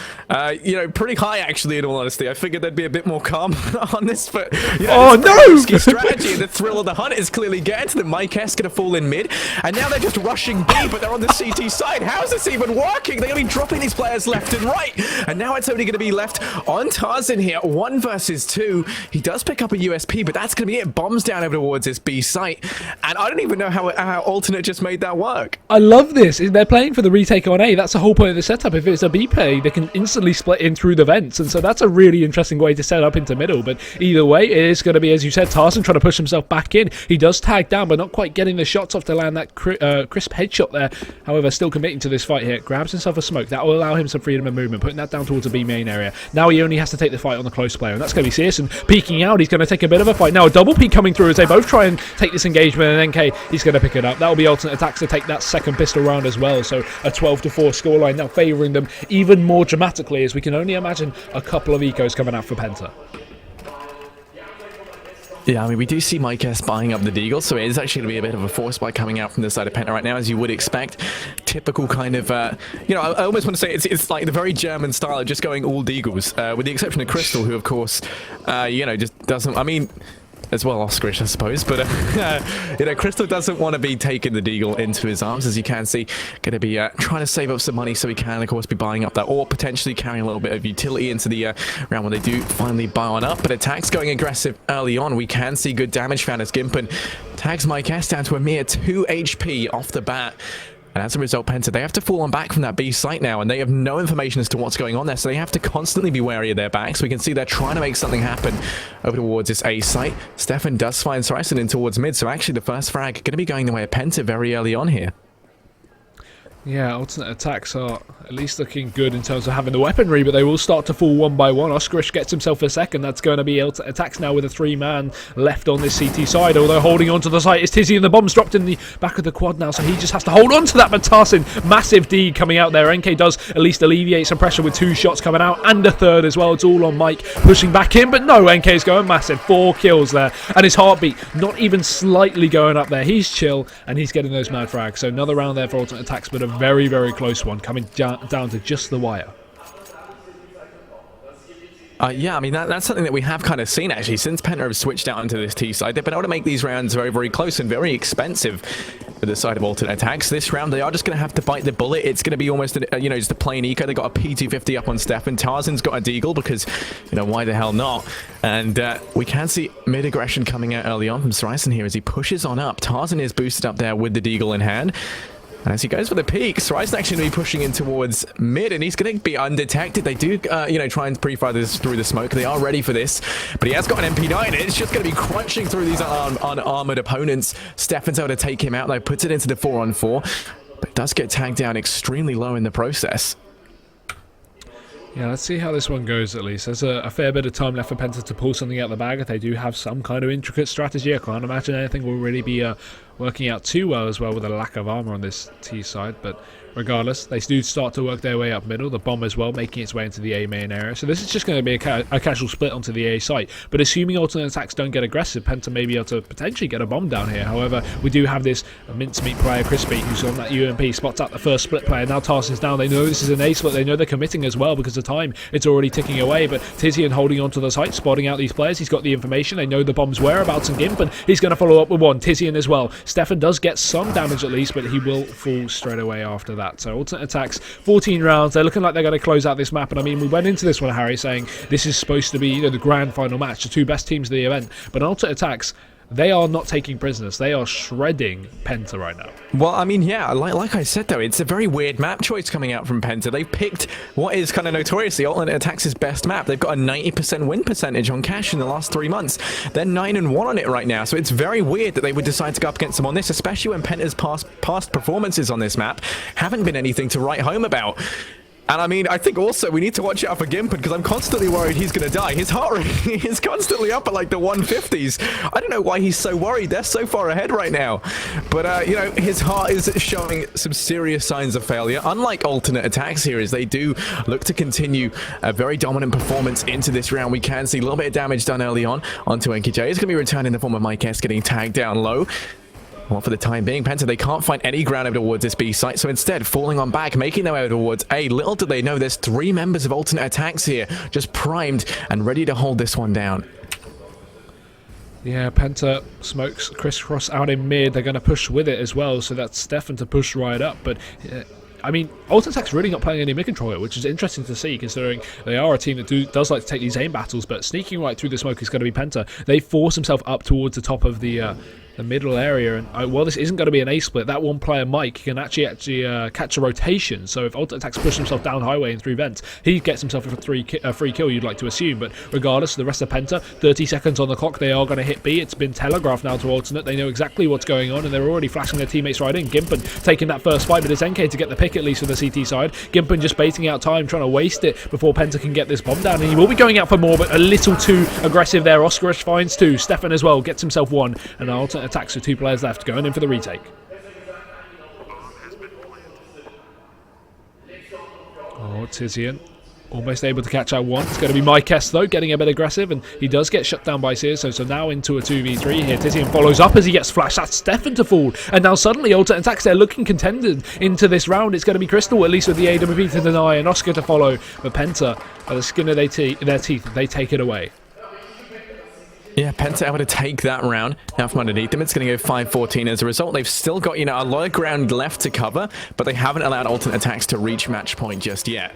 You know, pretty high actually. In all honesty, I figured they'd be a bit more calm on this, but you know, oh no! Risky strategy. The thrill of the hunt is clearly getting to them. Mike S gonna fall in mid, and now they're just rushing B, but they're on the CT side. How is this even working? They're gonna be dropping these players left and right, and now it's only gonna be left on Tarzan here. 1 versus 2. He does pick up a USP, but that's gonna be it. Bombs down over towards this B site, and I don't even know how Alternate just made that work. I love this. They're playing for the retake on A. That's the whole point of the setup. If it's a B play, they can instantly split in through the vents, and so that's a really interesting way to set up into middle. But either way, it is going to be, as you said, Tarzan trying to push himself back in. He does tag down, but not quite getting the shots off to land that crisp headshot there. However, still committing to this fight here. Grabs himself a smoke. That will allow him some freedom of movement, putting that down towards the B main area. Now he only has to take the fight on the close player, and that's going to be Searson peeking out. He's going to take a bit of a fight. Now a double peek coming through as they both try and take this engagement, and NK, he's going to pick it up. That will be Alternate Attacks to take that second pistol round as well. So a 12-4 scoreline now favouring them even more dramatically, as we can only imagine a couple of ecos coming out for Penta. Yeah, I mean, we do see Mike S buying up the Deagle, so it is actually going to be a bit of a force buy coming out from the side of Penta right now, as you would expect. Typical kind of, you know, I almost want to say it's like the very German style of just going all Deagles, with the exception of Crystal, who, of course, you know, just doesn't, I mean, as well Oscarish, I suppose, but you know, Crystal doesn't want to be taking the Deagle into his arms, as you can see. Going to be trying to save up some money so he can, of course, be buying up that, or potentially carrying a little bit of utility into the round when they do finally buy on up. But aTTaX going aggressive early on. We can see good damage found as Gimpen tags Mike S down to a mere 2 HP off the bat. And as a result, Penta, they have to fall on back from that B site now, and they have no information as to what's going on there, so they have to constantly be wary of their backs. We can see they're trying to make something happen over towards this A site. Stefan does find Sryson in towards mid, so actually the first frag going to be going the way of Penta very early on here. Yeah, Alternate Attacks are at least looking good in terms of having the weaponry, but they will start to fall one by one. Oscarish gets himself a second. That's going to be Alternate Attacks now with a 3-man left on this CT side, although holding on to the site is Tizzy, and the bomb's dropped in the back of the quad now, so he just has to hold on to that. But Tarzan, massive D coming out there. NK does at least alleviate some pressure with 2 shots coming out, and a third as well. It's all on Mike pushing back in, but no, NK's going massive. 4 kills there, and his heartbeat not even slightly going up there. He's chill, and he's getting those mad frags. So another round there for Alternate Attacks, but a very, very close one, coming down to just the wire. Yeah, I mean, that's something that we have kind of seen, actually, since Penta have switched out into this T side. They've been able to make these rounds very, very close and very expensive for the side of Alternate Attacks. This round, they are just going to have to bite the bullet. It's going to be almost, you know, just a plain eco. They got a P250 up on Stefan. Tarzan's got a Deagle because, you know, why the hell not? And we can see mid-aggression coming out early on from Sryson here as he pushes on up. Tarzan is boosted up there with the Deagle in hand. And as he goes for the peak, Sryson actually going to be pushing in towards mid, and he's going to be undetected. They do, you know, try and pre-fire this through the smoke. They are ready for this, but he has got an MP9. It's just going to be crunching through these unarmored opponents. Stefan's able to take him out, though, puts it into the 4-on-4, but does get tagged down extremely low in the process. Yeah, let's see how this one goes at least. There's a fair bit of time left for Penta to pull something out of the bag. If they do have some kind of intricate strategy, I can't imagine anything will really be working out too well as well with a lack of armor on this T side, but regardless, they do start to work their way up middle. The bomb as well, making its way into the A main area. So this is just going to be a casual split onto the A site. But assuming Alternate Attacks don't get aggressive, Penta may be able to potentially get a bomb down here. However, we do have this mincemeat player, Crispy, who's on that UMP, spots out the first split player. Now Tarzan's down. They know this is an A split. They know they're committing as well because of time. It's already ticking away. But Tizian holding onto the site, spotting out these players. He's got the information. They know the bomb's whereabouts and Gimp, and he's going to follow up with one. Tizian as well. Stefan does get some damage at least, but he will fall straight away after that. So Alternate Attacks, 14 rounds. They're looking like they're going to close out this map. And I mean, we went into this one, Harry, saying this is supposed to be, you know, the grand final match, the 2 best teams of the event. But Alternate Attacks, they are not taking prisoners. They are shredding Penta right now. Well, I mean, yeah, like I said, though, it's a very weird map choice coming out from Penta. They've picked what is kind of notoriously Alternate aTTaX's best map. They've got a 90% win percentage on Cash in the last 3 months. They're 9-1 on it right now, so it's very weird that they would decide to go up against them on this, especially when Penta's past performances on this map haven't been anything to write home about. And I mean, I think also we need to watch out for Gimpin, because I'm constantly worried he's going to die. His heart rate is constantly up at like the 150s. I don't know why he's so worried. They're so far ahead right now. But, you know, his heart is showing some serious signs of failure. Unlike Alternate aTTaX here, as they do look to continue a very dominant performance into this round. We can see a little bit of damage done early on onto NKJ. It's going to be returned in the form of Mike S getting tagged down low. Well, for the time being, Penta, they can't find any ground over towards this B site, so instead, falling on back, making their way towards A. Little do they know, there's 3 members of Alternate aTTaX here, just primed and ready to hold this one down. Yeah, Penta smokes crisscross out in mid. They're going to push with it as well, so that's Stefan to push right up, but... I mean, Alternate aTTaX really not playing any mid-control here, which is interesting to see, considering they are a team that does like to take these aim battles, but sneaking right through the smoke is going to be Penta. They force themselves up towards the top of the middle area, and while this isn't going to be an A split, that one player Mike can actually catch a rotation. So if Alternate aTTaX pushes himself down highway and through vents, he gets himself a free kill, you'd like to assume. But regardless, the rest of Penta, 30 seconds on the clock, they are going to hit B. It's been telegraphed now to Alternate. They know exactly what's going on, and they're already flashing their teammates right in. Gimpin taking that first fight, but it's NK to get the pick at least for the CT side. Gimpin just baiting out time, trying to waste it before Penta can get this bomb down, and he will be going out for more, but a little too aggressive there. Oscarish finds 2. Stefan as well gets himself 1, and Alternate aTTaX with 2 players left, going in for the retake. Oh, Tizian almost able to catch out one. It's going to be Mike S though, getting a bit aggressive, and he does get shut down by Sears, so now into a 2v3 here. Tizian follows up as he gets flashed. That's Stefan to fall, and now suddenly Alternate aTTaX, they're looking contended into this round. It's going to be Crystal, at least with the AWP to deny, and Oscar to follow, but Penta, by the skin of their teeth, they take it away. Yeah, Penta able to take that round out from underneath them. It's going to go 5-14 as a result. They've still got, you know, a lot of ground left to cover, but they haven't allowed Alternate aTTaX to reach match point just yet.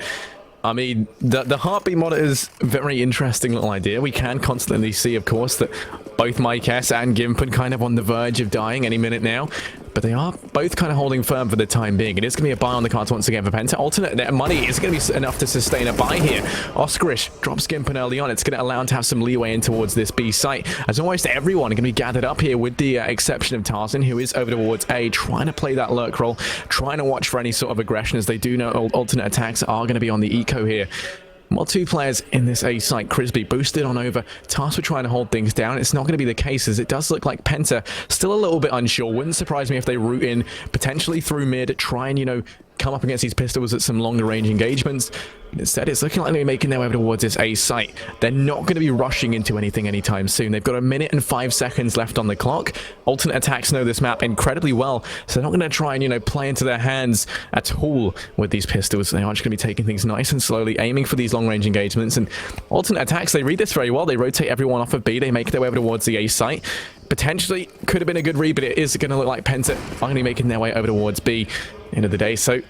I mean, the heartbeat monitor is a very interesting little idea. We can constantly see, of course, that both Mike S and Gimpin kind of on the verge of dying any minute now. But they are both kind of holding firm for the time being. It is going to be a buy on the cards once again for Penta. Alternate, their money is going to be enough to sustain a buy here. Oscarish drops Gimpin early on. It's going to allow him to have some leeway in towards this B site, as almost everyone going to be gathered up here, with the exception of Tarzan, who is over towards A, trying to play that lurk role, trying to watch for any sort of aggression, as they do know Alternate aTTaX are going to be on the eco here. Well, 2 players in this A site. Crisby boosted on over. Tasked with trying to hold things down. It's not going to be the case, as it does look like Penta still a little bit unsure. Wouldn't surprise me if they root in potentially through mid, try and, you know, come up against these pistols at some longer range engagements. Instead, it's looking like they're making their way towards this A site. They're not going to be rushing into anything anytime soon. They've got 1 minute and 5 seconds left on the clock. Alternate aTTaX know this map incredibly well, so they're not going to try and, you know, play into their hands at all with these pistols. They are just going to be taking things nice and slowly, aiming for these long-range engagements. And Alternate aTTaX, they read this very well. They rotate everyone off of B. They make their way towards the A site. Potentially could have been a good read, but it is going to look like Penta are going to be making their way over towards B end of the day. So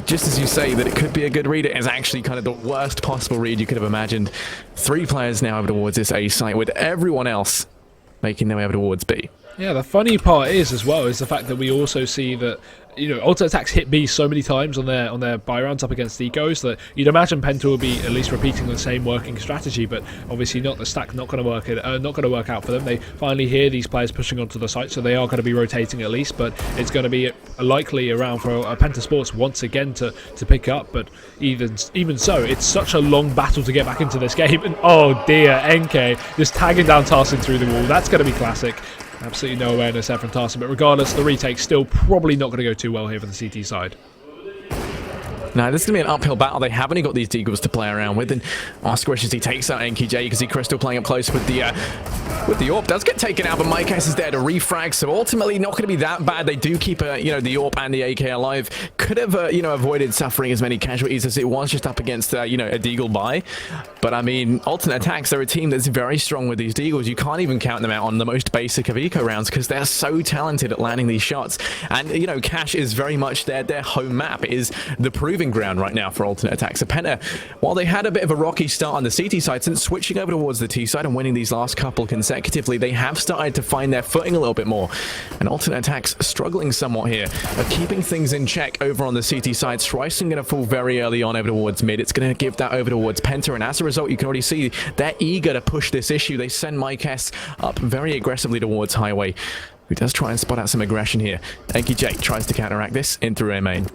just as you say that it could be a good read, it is actually kind of the worst possible read you could have imagined. 3 players now over towards this A site, with everyone else making their way over towards B. Yeah, the funny part is as well is the fact that we also see that, you know, Alternate aTTaX hit B so many times on their buy rounds up against Ecos that you'd imagine Penta will be at least repeating the same working strategy, but obviously not. The stack not going to work out for them. They finally hear these players pushing onto the site, so they are going to be rotating at least, but it's going to be likely around for Penta Sports once again to pick up. But even so, it's such a long battle to get back into this game, and oh dear, NK just tagging down Tarsin through the wall. That's going to be classic. Absolutely no awareness there from Tarsin, but regardless, the retake's still probably not going to go too well here for the CT side. Now, this is going to be an uphill battle. They have only got these deagles to play around with, and Oscarish, as he takes out NKJ, you can see Crystal playing up close with the AWP. Does get taken out, but Mike S is there to refrag, so ultimately not going to be that bad. They do keep, the AWP and the AK alive. Could have, avoided suffering as many casualties as it was just up against, a deagle buy. But, I mean, Alternate aTTaX, they're a team that's very strong with these deagles. You can't even count them out on the most basic of eco rounds, because they're so talented at landing these shots. And, Cash is very much their home map. It is the proving proving ground right now for alternate attacks. So Penta, while they had a bit of a rocky start on the CT side, since switching over towards the T side and winning these last couple consecutively, they have started to find their footing a little bit more. And alternate attacks struggling somewhat here, but keeping things in check over on the CT side. Streisand going to fall very early on over towards mid. It's going to give that over towards Penta, and as a result, you can already see they're eager to push this issue. They send Mike S up very aggressively towards Highway, who does try and spot out some aggression here. Enki J tries to counteract this in through A main.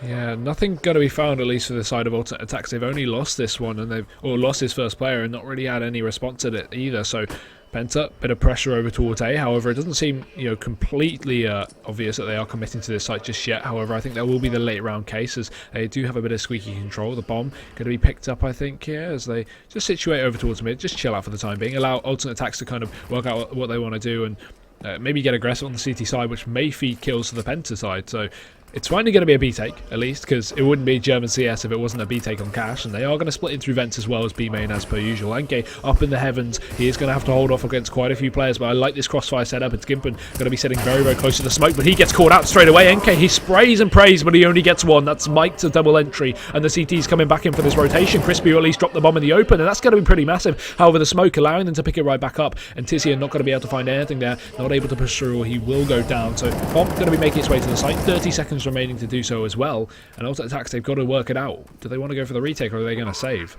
Yeah, nothing going to be found, at least for the side of alternate attacks. They've only lost this one, and they've lost his first player and not really had any response at it either. So Penta, bit of pressure over towards A. However, it doesn't seem, completely obvious that they are committing to this site just yet. However, I think there will be the late round cases. They do have a bit of squeaky control. The bomb going to be picked up, I think, here as they just situate over towards mid. Just chill out for the time being. Allow alternate attacks to kind of work out what they want to do and maybe get aggressive on the CT side, which may feed kills to the Penta side. So it's finally going to be a B-take, at least, because it wouldn't be German CS if it wasn't a B-take on Cash, and they are going to split in through vents as well as B-main as per usual. Enke up in the heavens, he is going to have to hold off against quite a few players, but I like this crossfire setup. It's Gimpen going to be sitting very, very close to the smoke, but he gets caught out straight away. Enke, he sprays and prays, but he only gets one. That's Mike to double entry, and the CT's coming back in for this rotation. Crispy will at least drop the bomb in the open, and that's going to be pretty massive. However, the smoke allowing them to pick it right back up, and Tizian not going to be able to find anything there, not able to push through, or he will go down. So bomb going to be making its way to the site, 30 seconds remaining to do so as well, and alternate attacks, they've got to work it out. Do they want to go for the retake, or are they going to save?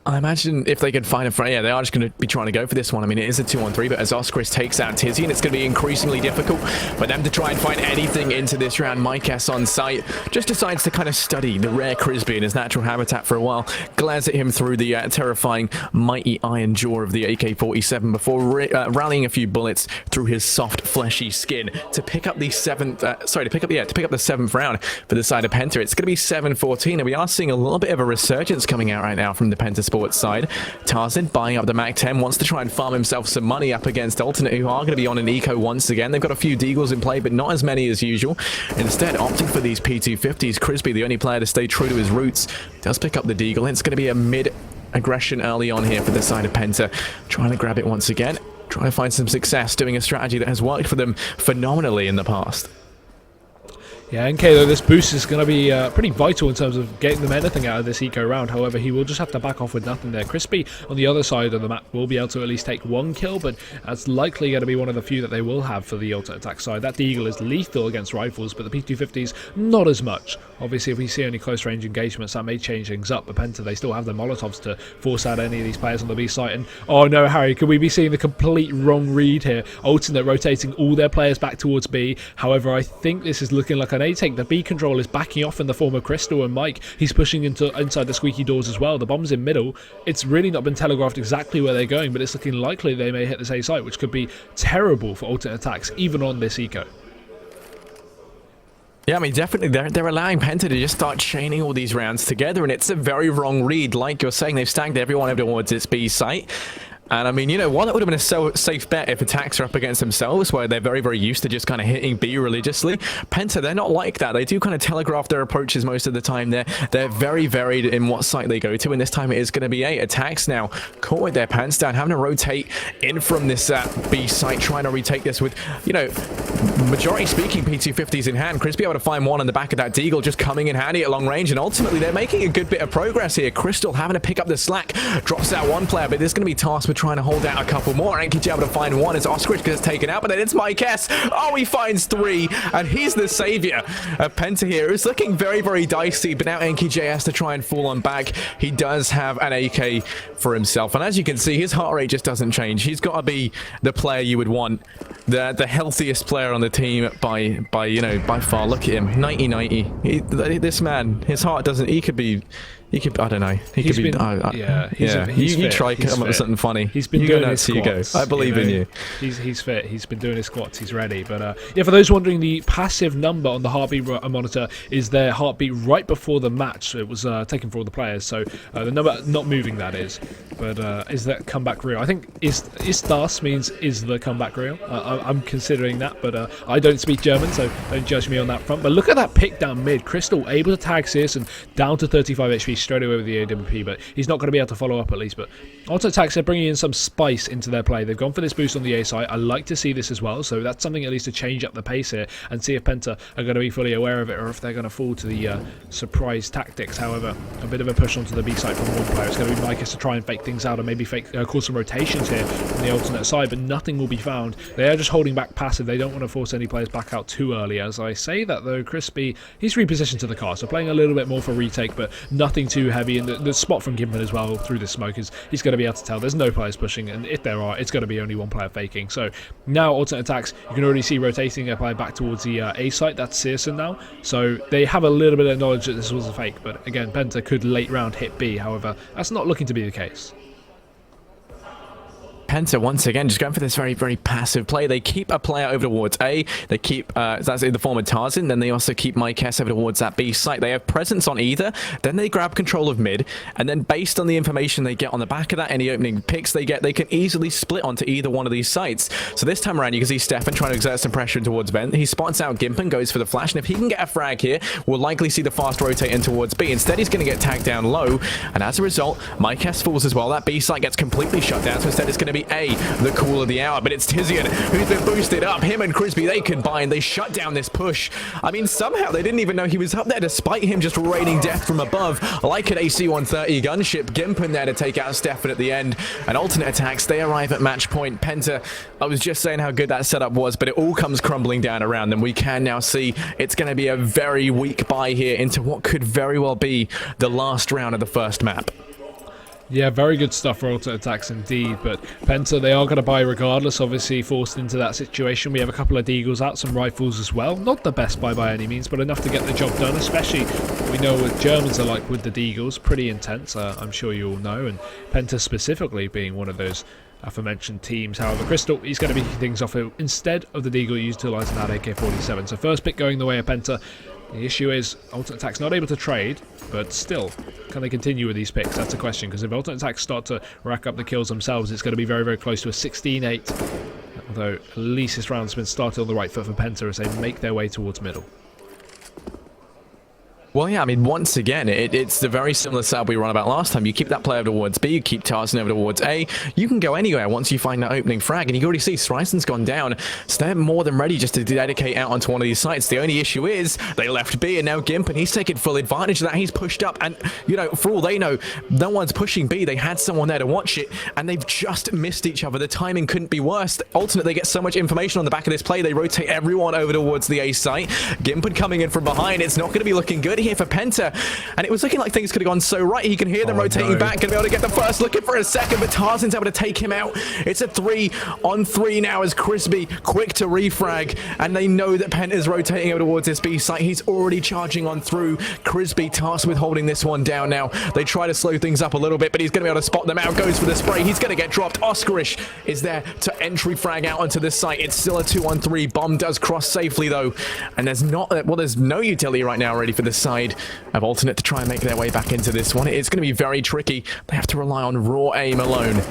I imagine if they could find a friend, yeah, they are just going to be trying to go for this one. I mean, it is a 2-on-3, but as Oscris takes out Tizzy, and it's going to be increasingly difficult for them to try and find anything into this round. Mike S on site just decides to kind of study the rare Crisby in his natural habitat for a while, glares at him through the terrifying mighty iron jaw of the AK-47 before rallying a few bullets through his soft, fleshy skin to pick up the seventh round for the side of Penta. It's going to be 7-14, and we are seeing a little bit of a resurgence coming out right now from the Penta Sports side. Tarzan buying up the MAC-10, wants to try and farm himself some money up against Alternate, who are going to be on an eco once again. They've got a few deagles in play, but not as many as usual. Instead, opting for these P250s. Crisby, the only player to stay true to his roots, does pick up the deagle. It's going to be a mid aggression early on here for the side of Penta, trying to grab it once again, trying to find some success doing a strategy that has worked for them phenomenally in the past. Yeah, NK though, this boost is going to be pretty vital in terms of getting them anything out of this eco round. However, he will just have to back off with nothing there. Crispy on the other side of the map will be able to at least take one kill, but that's likely going to be one of the few that they will have for the alternate attack side. That Deagle is lethal against rifles, but the P250s not as much. Obviously, if we see any close range engagements, that may change things up. But Penta, they still have the Molotovs to force out any of these players on the B site. And oh no, Harry, could we be seeing the complete wrong read here? Alternate rotating all their players back towards B. However, I think this is looking like an A-take. The B control is backing off in the form of Crystal and Mike. He's pushing inside the squeaky doors as well. The bomb's in middle. It's really not been telegraphed exactly where they're going, but it's looking likely they may hit this A site, which could be terrible for alternate attacks, even on this eco. Yeah, I mean, definitely, they're allowing Penta to just start chaining all these rounds together, and it's a very wrong read. Like you're saying, they've stacked everyone over towards this B site. And I mean, you know what? That would have been a safe bet if attacks are up against themselves, where they're very, very used to just kind of hitting B religiously. Penta, they're not like that. They do kind of telegraph their approaches most of the time. They're very varied in what site they go to, and this time it is going to be A. Attacks now caught with their pants down, having to rotate in from this B site, trying to retake this with, you know, majority speaking P250s in hand. Crispy able to find one on the back of that Deagle, just coming in handy at long range, and ultimately they're making a good bit of progress here. Crystal having to pick up the slack, drops out one player, but there's going to be tasked with trying to hold out a couple more. Enki able to find one as Oscris gets taken out, but then it's Mike S. Oh, he finds three, and he's the savior of Penta here. It's looking very, very dicey, but now Enki has to try and fall on back. He does have an AK for himself, and as you can see, his heart rate just doesn't change. He's got to be the player you would want, the healthiest player on the team by far. Look at him, 90-90. This man, his heart doesn't. He could, I don't know. He's fit. You try come up with something funny. He's been doing his squats. I believe in you. He's fit. He's been doing his squats. He's ready. But yeah, for those wondering, the passive number on the heartbeat monitor is their heartbeat right before the match. It was taken for all the players. So the number not moving, that is. But is that comeback real? I think is das means is the comeback real. I'm considering that, but I don't speak German, so don't judge me on that front. But look at that pick down mid. Crystal able to tag Searson down to 35 HP. straight away with the AWP, but he's not going to be able to follow up at least. But aTTaX are bringing in some spice into their play. They've gone for this boost on the A site. I like to see this as well, so that's something at least to change up the pace here and see if Penta are going to be fully aware of it or if they're going to fall to the surprise tactics. However, a bit of a push onto the B site from one player. It's going to be Meisterschaft to try and fake things out and maybe cause some rotations here on the alternate side, but nothing will be found. They are just holding back passive. They don't want to force any players back out too early. As I say that though, Crispy, he's repositioned to the car, so playing a little bit more for retake, but nothing too heavy. And the spot from Gimpen as well through the smoke is he's going to be able to tell there's no players pushing, and if there are, it's going to be only one player faking. So now aTTaX, you can already see rotating a player back towards the A site. That's Searson now, so they have a little bit of knowledge that this was a fake, but again, Penta could late round hit B. However, that's not looking to be the case. Penta once again just going for this very, very passive play. They keep a player over towards A. They keep, that's in the form of Tarzan. Then they also keep Meisterschaft over towards that B site. They have presence on either. Then they grab control of mid. And then based on the information they get on the back of that, any opening picks they get, they can easily split onto either one of these sites. So this time around, you can see Stefan trying to exert some pressure towards Vent. He spots out Gimpen, goes for the flash. And if he can get a frag here, we'll likely see the fast rotate in towards B. Instead, he's going to get tagged down low. And as a result, Meisterschaft falls as well. That B site gets completely shut down. So instead, it's going to be A, the call of the hour, but it's Tizian who's been boosted up. Him and Crispy, they combine, they shut down this push. I mean, somehow they didn't even know he was up there despite him just raining death from above. Like an AC-130 gunship, Gimpen there to take out Stefan at the end. And aTTaX, they arrive at match point. Penta, I was just saying how good that setup was, but it all comes crumbling down around them. We can now see it's going to be a very weak buy here into what could very well be the last round of the first map. Yeah, very good stuff for aTTaX indeed, but Penta, they are going to buy regardless, obviously forced into that situation. We have a couple of deagles out, some rifles as well. Not the best buy by any means, but enough to get the job done, especially we know what Germans are like with the deagles. Pretty intense, I'm sure you all know, and Penta specifically being one of those aforementioned teams. However, Crystal, he's going to be things off it instead of the deagle utilising that AK-47. So first pick going the way of Penta. The issue is aTTaX not able to trade, but still, can they continue with these picks? That's a question, because if aTTaX start to rack up the kills themselves, it's going to be very, very close to a 16-8. Although at least this round's been started on the right foot for Penta as they make their way towards middle. Well, yeah, I mean, once again, it's the very similar setup we ran about last time. You keep that player over towards B, you keep Tarzan over towards A. You can go anywhere once you find that opening frag, and you can already see Stryson's gone down, so they're more than ready just to dedicate out onto one of these sites. The only issue is they left B, and now Gimpen, he's taken full advantage of that. He's pushed up, and, you know, for all they know, no one's pushing B. They had someone there to watch it, and they've just missed each other. The timing couldn't be worse. Alternate, they get so much information on the back of this play, they rotate everyone over towards the A site. Gimpen coming in from behind. It's not going to be looking good here for Penta, and it was looking like things could have gone so right. He can hear them rotating back, going to be able to get the first, looking for a second, but Tarzan's able to take him out. It's a 3-on-3 now as Crispy quick to refrag, and they know that Penta's rotating over towards this B site. He's already charging on through. Crispy tasked with holding this one down now. They try to slow things up a little bit, but he's going to be able to spot them out. Goes for the spray. He's going to get dropped. Oscarish is there to entry frag out onto this site. It's still a 2-on-3. Bomb does cross safely though, and there's no utility right now ready for this side of alternate to try and make their way back into this one. It's going to be very tricky. They have to rely on raw aim alone.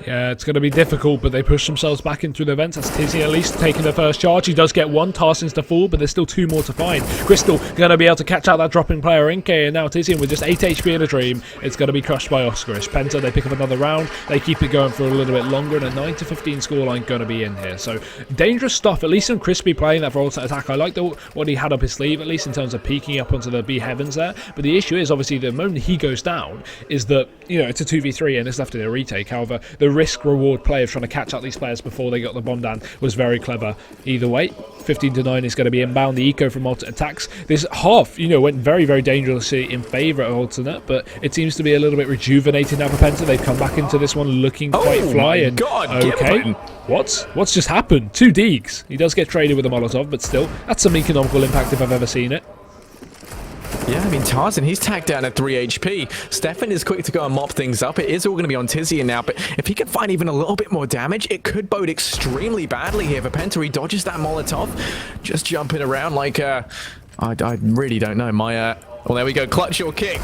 Yeah, it's going to be difficult, but they push themselves back in through the vents. That's Tizzy at least taking the first charge. He does get one. Tarson's to fall, but there's still two more to find. Crystal going to be able to catch out that dropping player, Inke, and now Tizzy with just 8 HP in a dream. It's going to be crushed by Oscarish. Penta, they pick up another round. They keep it going for a little bit longer, and a 9-15 scoreline going to be in here. So dangerous stuff, at least on Crispy playing that for alternate attack. I like what he had up his sleeve, at least in terms of peeking up onto the B heavens there. But the issue is, obviously, the moment he goes down, is that, you know, it's a 2v3 and it's left in a retake. However, the risk-reward play of trying to catch out these players before they got the bomb down was very clever. Either way, 15-9 is going to be inbound. The eco from aTTaX. This half, you know, went very, very dangerously in favour of alternate, but it seems to be a little bit rejuvenated now for Penta. They've come back into this one looking quite fly. And God, okay, what's just happened? 2 deags. He does get traded with a Molotov, but still, that's some economical impact if I've ever seen it. Yeah, I mean, Tarzan, he's tagged down at 3 HP. Stefan is quick to go and mop things up. It is all going to be on Tizian now, but if he can find even a little bit more damage, it could bode extremely badly here for Penta. He dodges that Molotov, just jumping around like, I really don't know. Well, there we go. Clutch or kick.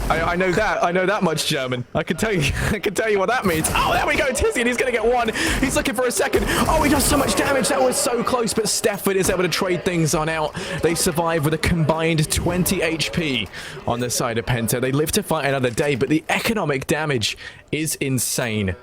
I know that. I know that much German. I can tell you. I can tell you what that means. Oh, there we go. Tizzy, and he's going to get one. He's looking for a second. Oh, he does so much damage. That was so close, but Stefan is able to trade things on out. They survive with a combined 20 HP on the side of Penta. They live to fight another day, but the economic damage is insane.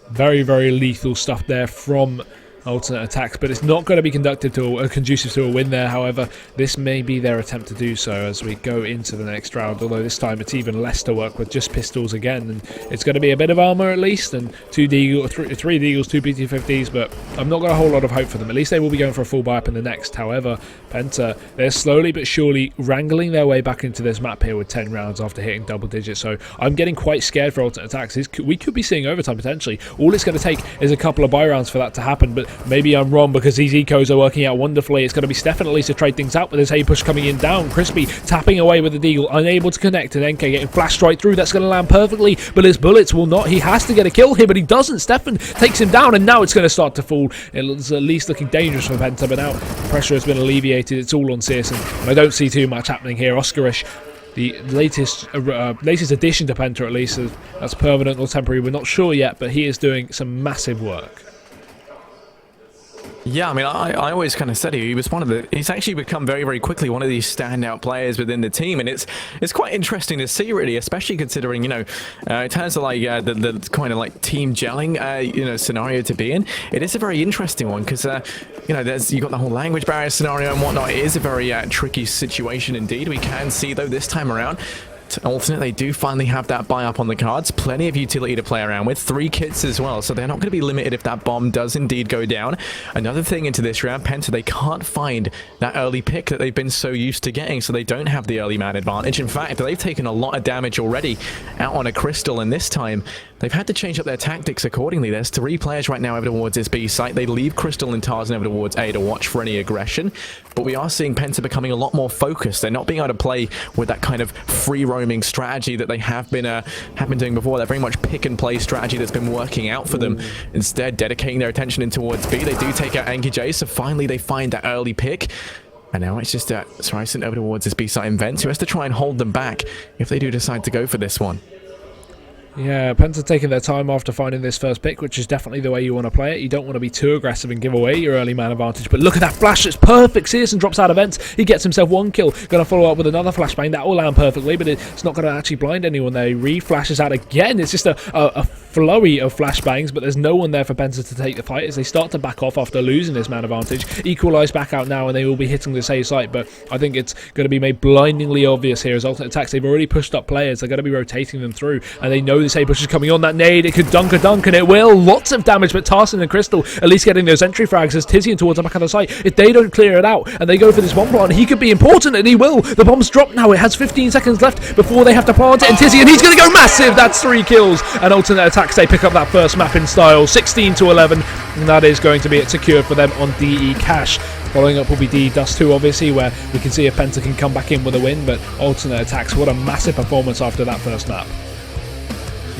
Very, very lethal stuff there from aTTaX, but it's not going to be conducive to a win there. However, this may be their attempt to do so as we go into the next round, although this time it's even less to work with, just pistols again, and it's going to be a bit of armor at least, and three Deagles, two PT-50s, but I'm not got a whole lot of hope for them. At least they will be going for a full buy up in the next. However, Penta, they're slowly but surely wrangling their way back into this map here with 10 rounds after hitting double digits, so I'm getting quite scared for aTTaX. We could be seeing overtime potentially. All it's going to take is a couple of buy rounds for that to happen, but maybe I'm wrong because these ecos are working out wonderfully. It's going to be Stefan at least to trade things out with his hay push coming in down. Crispy tapping away with the Deagle, unable to connect, and NK getting flashed right through. That's going to land perfectly, but his bullets will not. He has to get a kill here, but he doesn't. Stefan takes him down, and now it's going to start to fall. It's at least looking dangerous for Penta, but now the pressure has been alleviated. It's all on Searson, and I don't see too much happening here. Oscarish, the latest addition to Penta, at least, that's permanent or temporary, we're not sure yet, but he is doing some massive work. Yeah, I mean, I always kind of said he was he's actually become very, very quickly one of these standout players within the team, and it's quite interesting to see, really, especially considering, in terms of like the kind of like team gelling, scenario to be in. It is a very interesting one because, you got the whole language barrier scenario and whatnot. It is a very tricky situation indeed. We can see though this time around, Alternate, they do finally have that buy up on the cards. Plenty of utility to play around with. 3 kits as well, so they're not going to be limited if that bomb does indeed go down. Another thing into this round, Penta, they can't find that early pick that they've been so used to getting, so they don't have the early man advantage. In fact, they've taken a lot of damage already out on a crystal, and this time they've had to change up their tactics accordingly. There's 3 players right now over towards this B site. They leave Crystal and Tarzan over towards A to watch for any aggression, but we are seeing Penta becoming a lot more focused. They're not being able to play with that kind of free roaming strategy that they have been doing before. They're very much pick and play strategy that's been working out for them. Instead, dedicating their attention in towards B. They do take out NKJ, so finally they find that early pick. And now it's just Sryson over towards this B site in Vents, who has to try and hold them back if they do decide to go for this one. Yeah, Penta taking their time after finding this first pick, which is definitely the way you want to play it. You don't want to be too aggressive and give away your early man advantage, but look at that flash, it's perfect. Searson drops out of Vents, he gets himself 1 kill. Going to follow up with another flashbang, that will land perfectly, but it's not going to actually blind anyone there. He re-flashes out again. It's just a flurry of flashbangs, but there's no one there for Penta to take the fight as they start to back off after losing this man advantage. Equalize back out now, and they will be hitting the safe site, but I think it's going to be made blindingly obvious here as aTTaX. They've already pushed up players, they're going to be rotating them through, and they know this A-push is coming on. That nade, it could dunk a dunk, and it will. Lots of damage, but Tarzan and Crystal at least getting those entry frags as Tizian towards the back of the site. If they don't clear it out and they go for this bomb plant, he could be important, and he will. The bomb's dropped now. It has 15 seconds left before they have to plant it, and Tizian, he's going to go massive. That's 3 kills, and aTTaX, they pick up that first map in style, 16-11, and that is going to be it secured for them on DE Cash. Following up will be D Dust 2, obviously, where we can see if Penta can come back in with a win, but aTTaX, what a massive performance after that first map.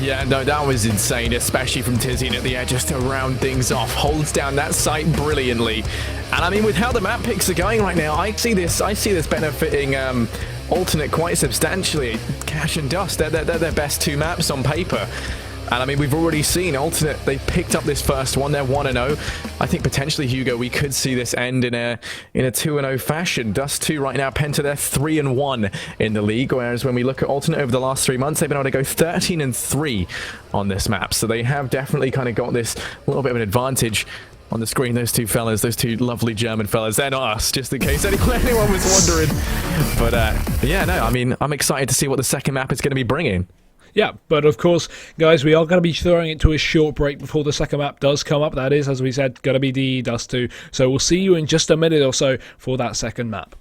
Yeah, no, that was insane, especially from Tizian at the edge, just to round things off. Holds down that site brilliantly. And I mean, with how the map picks are going right now, I see this benefiting Alternate quite substantially. Cash and Dust, they're their best 2 maps on paper. And I mean, we've already seen Alternate, they picked up this first one, they're 1-0. I think potentially, Hugo, we could see this end in a 2-0 fashion. Dust 2 right now, Penta, they're 3-1 in the league, whereas when we look at Alternate over the last 3 months, they've been able to go 13-3 on this map. So they have definitely kind of got this little bit of an advantage. On the screen, those 2 fellas, those 2 lovely German fellas, they're not us, just in case anyone was wondering. But yeah, no, I mean, I'm excited to see what the second map is going to be bringing. Yeah, but of course, guys, we are going to be throwing it to a short break before the second map does come up. That is, as we said, going to be DE Dust 2. So we'll see you in just a minute or so for that second map.